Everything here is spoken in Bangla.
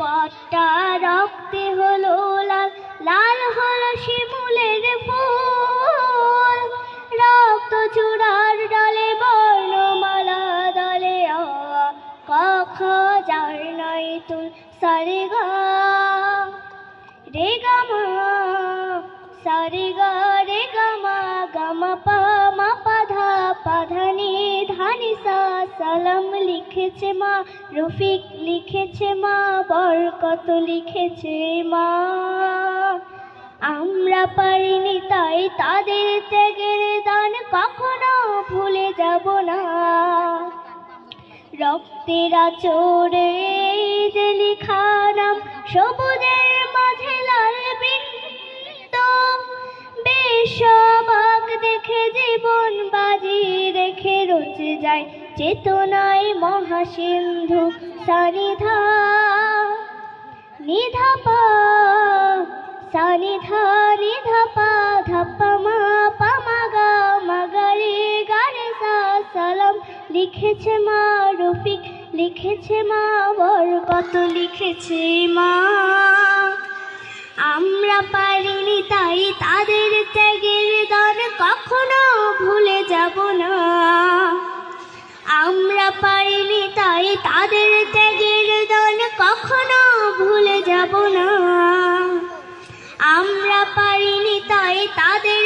পথটা রক্তে হলো লাল, লাল হলো শিমুলের ফুল। রক্ত চূড়ার ডালে বর্ণমালা দলে আ ক খ যার নাই তুল সারে গা রে গা মা সারে গা রে গা মা গা মা পা ধা নি সা সালাম লিখেছে মা, রফিক লিখেছে মা, বরকত লিখেছে মা। আমরা পারিনি তাই তাদের ত্যাগের দান কখনো ভুলে যাব না। রক্তের আঁচড়ে যে লেখা নাম, সবুজের মাঝে লাল বিন্দু। বেশবাক দেখে জীবন বাজি রেখে রচে যায় চেতনায় মহাসিন্ধু। সানিধা নিধা পা সানিধা নিধা পা ধাপা মা পামা গা মাগারে গারে সা সালাম লিখেছে মা, রফিক লিখেছে মা, বরকত লিখেছে মা। আমরা পারিনি তাই তাদের ত্যাগের দান কখনো ভুলে যাব না। আমরা পারিনি তাই তাদের ত্যাগের দান কখনো ভুলে যাব না। আমরা পারিনি তাই তাদের